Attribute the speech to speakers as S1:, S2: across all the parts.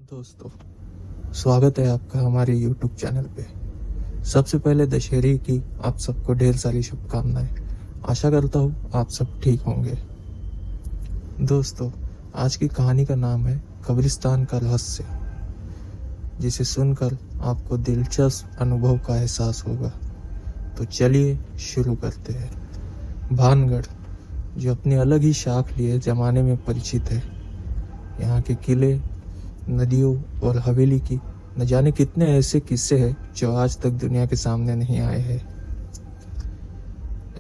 S1: दोस्तों, स्वागत है आपका हमारे YouTube चैनल पे। सबसे पहले दशहरे की आप सबको ढेर सारी शुभकामनाएं। आशा करता हूँ आप सब ठीक होंगे। दोस्तों, आज की कहानी का नाम है कब्रिस्तान का रहस्य, जिसे सुनकर आपको दिलचस्प अनुभव का एहसास होगा। तो चलिए शुरू करते हैं। भानगढ़, जो अपनी अलग ही शाख लिए जमाने में परिचित है, यहाँ के किले, नदियों और हवेली की न जाने कितने ऐसे किस्से हैं जो आज तक दुनिया के सामने नहीं आए हैं।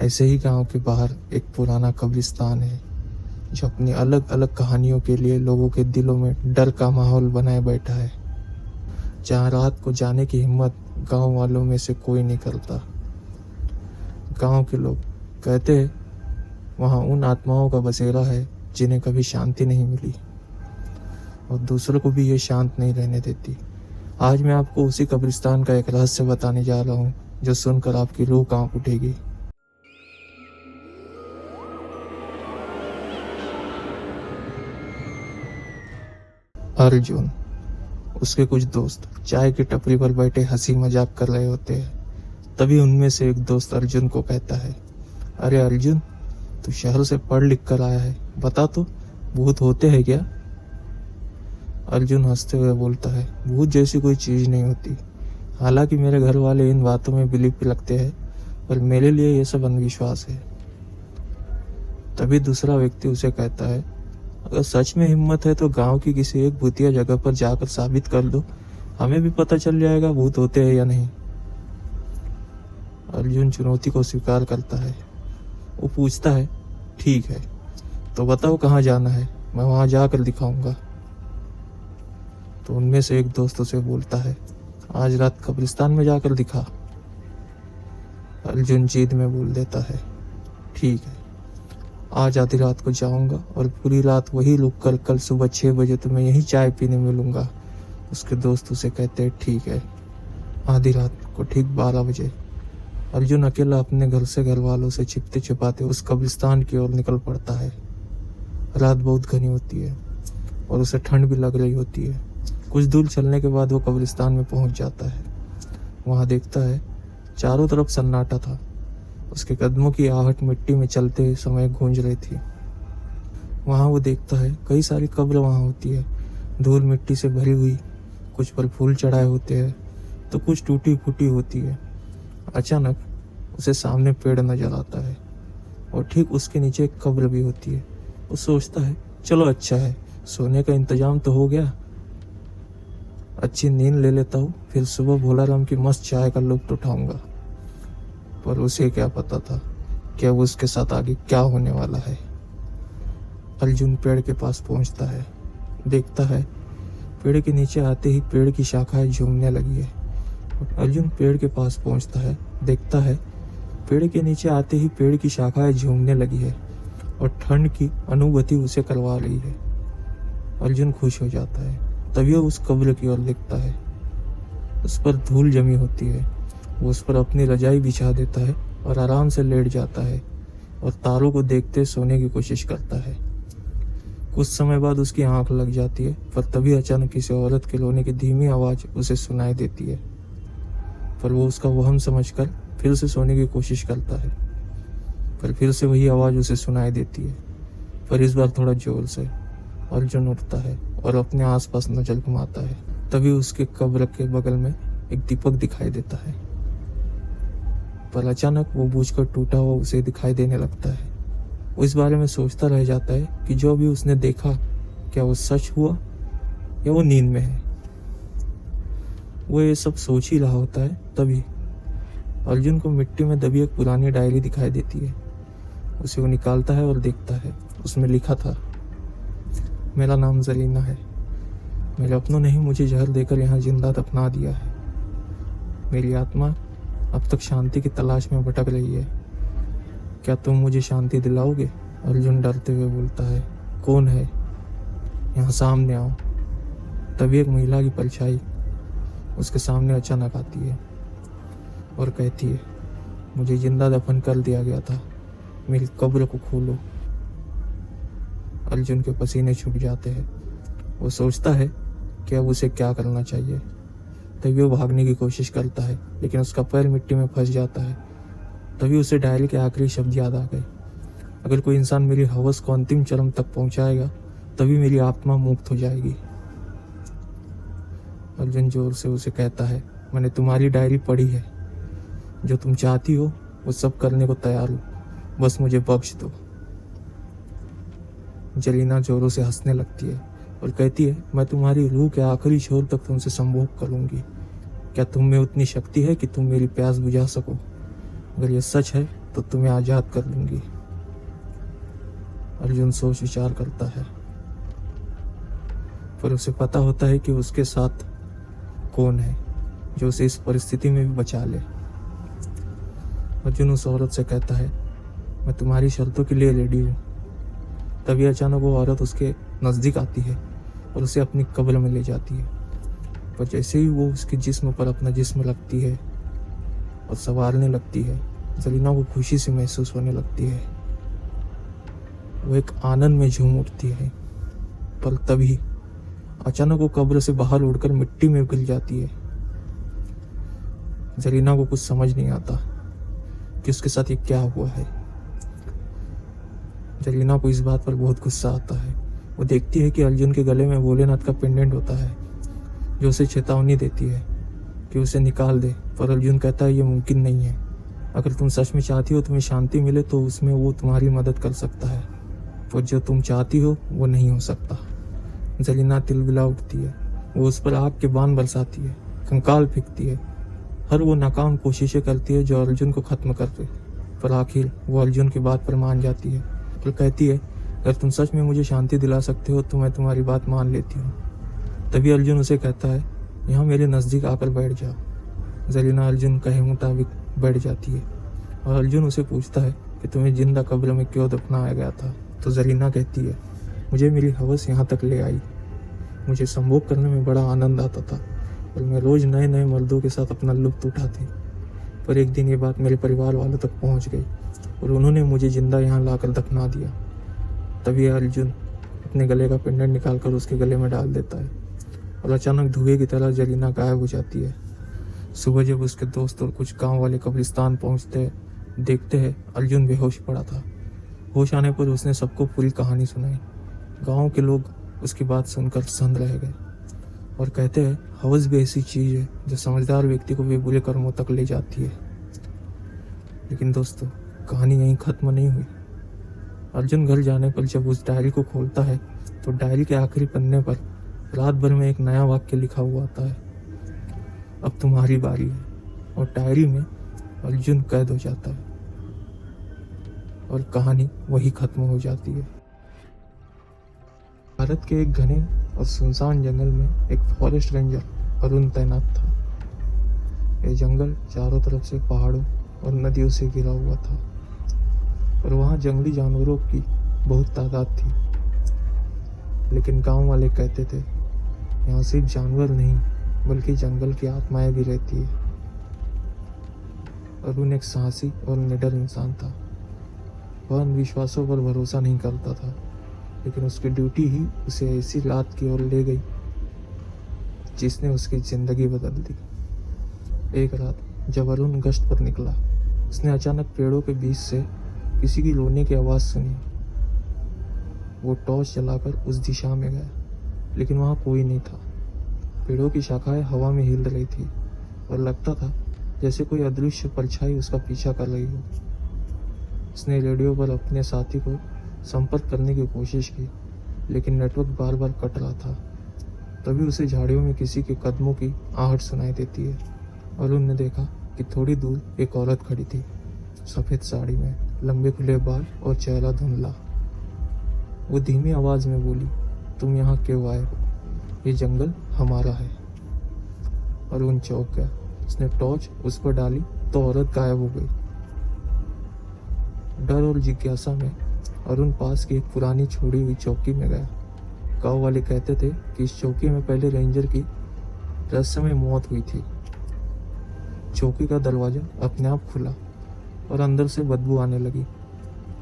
S1: ऐसे ही गांव के बाहर एक पुराना कब्रिस्तान है जो अपनी अलग अलग कहानियों के लिए लोगों के दिलों में डर का माहौल बनाए बैठा है, जहां रात को जाने की हिम्मत गांव वालों में से कोई नहीं करता। गांव के लोग कहते हैं वहां उन आत्माओं का बसेरा है जिन्हें कभी शांति नहीं मिली और दूसरों को भी ये शांत नहीं रहने देती। आज मैं आपको उसी कब्रिस्तान का एक रहस्य बताने जा रहा हूँ जो सुनकर आपकी रूह कांप उठेगी। अर्जुन, उसके कुछ दोस्त चाय की टपरी पर बैठे हंसी मजाक कर रहे होते हैं। तभी उनमें से एक दोस्त अर्जुन को कहता है, अरे अर्जुन, तू शहर से पढ़ लिख कर आया है, बता तो भूत होते हैं क्या? अर्जुन हंसते हुए बोलता है, भूत जैसी कोई चीज नहीं होती। हालांकि मेरे घर वाले इन बातों में बिलीव लगते हैं, पर मेरे लिए ये सब अंधविश्वास है। तभी दूसरा व्यक्ति उसे कहता है, अगर सच में हिम्मत है तो गांव की किसी एक भूतिया जगह पर जाकर साबित कर दो, हमें भी पता चल जाएगा भूत होते हैं या नहीं। अर्जुन चुनौती को स्वीकार करता है। वो पूछता है, ठीक है, तो बताओ कहाँ जाना है, मैं वहां जाकर दिखाऊंगा। तो उनमें से एक दोस्त उसे बोलता है, आज रात कब्रिस्तान में जाकर दिखा। अर्जुन जिद में बोल देता है, ठीक है, आज आधी रात को जाऊंगा और पूरी रात वही रुक कर कल सुबह 6 बजे तुम्हें यही चाय पीने मिलूंगा। उसके दोस्त उसे कहते हैं, ठीक है। आधी रात को ठीक 12 बजे अर्जुन अकेला अपने घर से घर वालों से छिपते छिपाते उस कब्रिस्तान की ओर निकल पड़ता है। रात बहुत घनी होती है और उसे ठंड भी लग रही होती है। कुछ दूर चलने के बाद वो कब्रिस्तान में पहुंच जाता है। वहां देखता है चारों तरफ सन्नाटा था। उसके कदमों की आहट मिट्टी में चलते समय गूंज रही थी। वहां वो देखता है कई सारी कब्र वहां होती है, धूल मिट्टी से भरी हुई। कुछ पर फूल चढ़ाए होते हैं तो कुछ टूटी फूटी होती है। अचानक उसे सामने पेड़ नजर आता है और ठीक उसके नीचे एक कब्र भी होती है। वो सोचता है, चलो अच्छा है, सोने का इंतजाम तो हो गया, अच्छी नींद ले लेता हूँ, फिर सुबह भोलाराम की मस्त चाय का लुत्फ उठाऊंगा। पर उसे क्या पता था कि अब उसके साथ आगे क्या होने वाला है। अर्जुन पेड़ के पास पहुंचता है, देखता है पेड़ के नीचे आते ही पेड़ की शाखाएं झूमने लगी है। अर्जुन पेड़ के पास पहुंचता है, देखता है पेड़ के नीचे आते ही पेड़ की शाखाएं झूमने लगी है और ठंड की अनुभूति उसे करवा रही है। अर्जुन खुश हो जाता है। तभी वो उस कब्र की ओर देखता है। उस पर धूल जमी होती है। वो उस पर अपनी रजाई बिछा देता है और आराम से लेट जाता है और तारों को देखते सोने की कोशिश करता है। कुछ समय बाद उसकी आंख लग जाती है, पर तभी अचानक किसी औरत के रोने की धीमी आवाज उसे सुनाई देती है। पर वो उसका वहम समझकर फिर से सोने की कोशिश करता है, पर फिर से वही आवाज उसे सुनाई देती है, पर इस बार थोड़ा जोर से। अर्जुन उठता है और अपने आसपास नजर घुमाता है। तभी उसके कब्र के बगल में एक दीपक दिखाई देता है, पर अचानक वो बूझकर टूटा हुआ उसे दिखाई देने लगता है। वो इस बारे में सोचता रह जाता है कि जो भी उसने देखा, क्या वो सच हुआ या वो नींद में है। वो ये सब सोच ही रहा होता है, तभी अर्जुन को मिट्टी में दबी एक पुरानी डायरी दिखाई देती है। उसे वो निकालता है और देखता है, उसमें लिखा था, मेरा नाम जरीना है। मेरे अपनों ने ही मुझे जहर देकर यहाँ जिंदा दफना दिया है। मेरी आत्मा अब तक शांति की तलाश में भटक रही है। क्या तुम मुझे शांति दिलाओगे? अर्जुन डरते हुए बोलता है, कौन है? यहाँ सामने आओ। तभी एक महिला की परछाई उसके सामने अचानक आती है और कहती है, मुझे जिंदा दफन कर दिया गया था, मेरी कब्र को खोलो। अर्जुन के पसीने छूट जाते हैं। वो सोचता है कि अब उसे क्या करना चाहिए। तभी वो भागने की कोशिश करता है, लेकिन उसका पैर मिट्टी में फंस जाता है। तभी उसे डायरी के आखिरी शब्द याद आ गए, अगर कोई इंसान मेरी हवस को अंतिम चरम तक पहुंचाएगा तभी मेरी आत्मा मुक्त हो जाएगी। अर्जुन जोर से उसे कहता है, मैंने तुम्हारी डायरी पढ़ी है, जो तुम चाहती हो वो सब करने को तैयार हूँ, बस मुझे बख्श दो। जलीना जोरों से हंसने लगती है और कहती है, मैं तुम्हारी रूह के आखिरी छोर तक तुमसे संभोग करूंगी। क्या तुम में उतनी शक्ति है कि तुम मेरी प्यास बुझा सको? अगर यह सच है तो तुम्हें आजाद कर लूंगी। अर्जुन सोच विचार करता है, पर उसे पता होता है कि उसके साथ कौन है जो उसे इस परिस्थिति में भी बचा ले। अर्जुन उस औरत से कहता है, मैं तुम्हारी शर्तों के लिए रेडी हूँ। तभी अचानक वो औरत उसके नज़दीक आती है और उसे अपनी कब्र में ले जाती है। पर जैसे ही वो उसके जिस्म पर अपना जिस्म रखती है और संवारने लगती है, जलीना को खुशी से महसूस होने लगती है। वो एक आनंद में झूम उठती है, पर तभी अचानक वो कब्र से बाहर उड़कर मिट्टी में गिर जाती है। जलीना को कुछ समझ नहीं आता कि उसके साथ ये क्या हुआ है। जलीना को इस बात पर बहुत गुस्सा आता है। वो देखती है कि अर्जुन के गले में भोलेनाथ का पेंडेंट होता है, जो उसे चेतावनी देती है कि उसे निकाल दे। पर अर्जुन कहता है, ये मुमकिन नहीं है। अगर तुम सच में चाहती हो तुम्हें शांति मिले तो उसमें वो तुम्हारी मदद कर सकता है, पर जो तुम चाहती हो वो नहीं हो सकता। जलीना तिलबिला उठती है। वो उस पर आग के बाण बरसाती है, कंकाल फेंकती है, हर वो नाकाम कोशिशें करती है जो अर्जुन को खत्म कर दे। पर आखिर वो अर्जुन की बात पर मान जाती है और कहती है, अगर तुम सच में मुझे शांति दिला सकते हो तो मैं तुम्हारी बात मान लेती हूँ। तभी अर्जुन उसे कहता है, यहाँ मेरे नज़दीक आकर बैठ जाओ। जलीना अर्जुन कहे मुताबिक बैठ जाती है और अर्जुन उसे पूछता है कि तुम्हें जिंदा कब्र में क्यों दफनाया गया था। तो जलीना कहती है, मुझे मेरी हवस यहाँ तक ले आई। मुझे संभोग करने में बड़ा आनंद आता था और मैं रोज़ नए नए मर्दों के साथ अपना लुत्फ उठाती। पर एक दिन ये बात मेरे परिवार वालों तक पहुँच गई और उन्होंने मुझे जिंदा यहाँ लाकर दफना दिया। तभी अर्जुन अपने गले का पेंडेंट निकालकर उसके गले में डाल देता है और अचानक धुएं की तरह जलीना गायब हो जाती है। सुबह जब उसके दोस्त और कुछ गांव वाले कब्रिस्तान पहुंचते हैं, देखते हैं अर्जुन बेहोश पड़ा था। होश आने पर उसने सबको पूरी कहानी सुनाई। गांव के लोग उसकी बात सुनकर सन्न रह गए और कहते हैं, हवस भी ऐसी चीज़ है जो समझदार व्यक्ति को भी बुरे कर्मों तक ले जाती है। लेकिन दोस्तों, कहानी यहीं खत्म नहीं हुई। अर्जुन घर जाने पर जब उस डायरी को खोलता है तो डायरी के आखिरी पन्ने पर रात भर में एक नया वाक्य लिखा हुआ आता है, अब तुम्हारी बारी है। और डायरी में अर्जुन कैद हो जाता है और कहानी वही खत्म हो जाती है। भारत के एक घने और सुनसान जंगल में एक फॉरेस्ट रेंजर अरुण तैनात था। यह जंगल चारों तरफ से पहाड़ों और नदियों से घिरा हुआ था और वहाँ जंगली जानवरों की बहुत तादाद थी। लेकिन गांव वाले कहते थे, यहाँ सिर्फ जानवर नहीं बल्कि जंगल की आत्माएं भी रहती है। अरुण एक साहसी और निडर इंसान था। वह अंधविश्वासों पर भरोसा नहीं करता था, लेकिन उसकी ड्यूटी ही उसे ऐसी लात की ओर ले गई जिसने उसकी जिंदगी बदल दी। एक रात जब अरुण गश्त पर निकला, उसने अचानक पेड़ों के बीच से किसी की रोने की आवाज़ सुनी। वो टॉर्च जलाकर उस दिशा में गया, लेकिन वहाँ कोई नहीं था। पेड़ों की शाखाएं हवा में हिल रही थी और लगता था जैसे कोई अदृश्य परछाई उसका पीछा कर रही हो। उसने रेडियो पर अपने साथी को संपर्क करने की कोशिश की, लेकिन नेटवर्क बार बार कट रहा था। तभी उसे झाड़ियों में किसी के कदमों की आहट सुनाई देती है। अरुण ने देखा कि थोड़ी दूर एक औरत खड़ी थी, सफ़ेद साड़ी में, लंबे खुले बाल और चेहरा धुंधला। वो धीमी आवाज़ में बोली, तुम यहाँ क्यों आए हो? ये जंगल हमारा है। अरुण चौंक गया। उसने टॉर्च उस पर डाली तो औरत गायब हो गई। डर और जिज्ञासा में अरुण पास की एक पुरानी छोड़ी हुई चौकी में गया। गांव वाले कहते थे कि इस चौकी में पहले रेंजर की रहस्यमय मौत हुई थी। चौकी का दरवाजा अपने आप खुला और अंदर से बदबू आने लगी।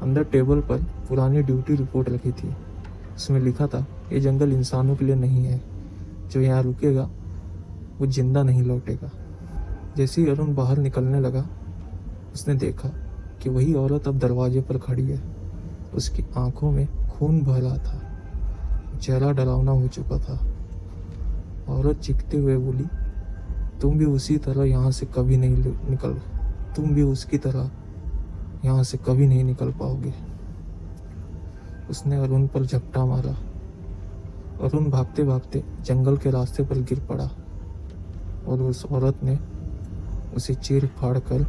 S1: अंदर टेबल पर पुरानी ड्यूटी रिपोर्ट रखी थी। उसमें लिखा था, ये जंगल इंसानों के लिए नहीं है, जो यहाँ रुकेगा वो जिंदा नहीं लौटेगा। जैसे ही अरुण बाहर निकलने लगा, उसने देखा कि वही औरत अब दरवाजे पर खड़ी है। उसकी आंखों में खून बह रहा था, चेहरा डरावना हो चुका था। औरत चीखते हुए बोली, तुम भी उसी तरह यहाँ से कभी नहीं निकल तुम भी उसकी तरह यहाँ से कभी नहीं निकल पाओगे। उसने अरुण पर झपटा मारा। अरुण भागते भागते जंगल के रास्ते पर गिर पड़ा और उस औरत ने उसे चीर फाड़ कर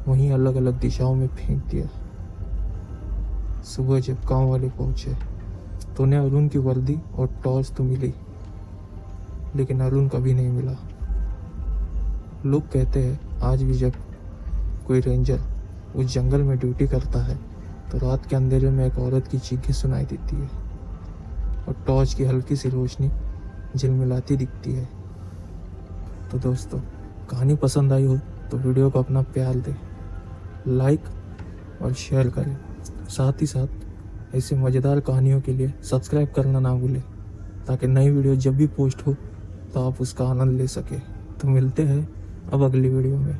S1: वहीं अलग अलग दिशाओं में फेंक दिया। सुबह जब गांव वाले पहुंचे तो उन्हें अरुण की वर्दी और टॉर्च तो मिली, लेकिन अरुण कभी नहीं मिला। लोग कहते हैं आज भी जब कोई रेंजर उस जंगल में ड्यूटी करता है तो रात के अंधेरे में एक औरत की चीखें सुनाई देती है और टॉर्च की हल्की सी रोशनी झिलमिलाती दिखती है। तो दोस्तों, कहानी पसंद आई हो तो वीडियो को अपना प्यार दें, लाइक और शेयर करें। साथ ही साथ ऐसे मज़ेदार कहानियों के लिए सब्सक्राइब करना ना भूलें, ताकि नई वीडियो जब भी पोस्ट हो तो आप उसका आनंद ले सकें। तो मिलते हैं अब अगली वीडियो में।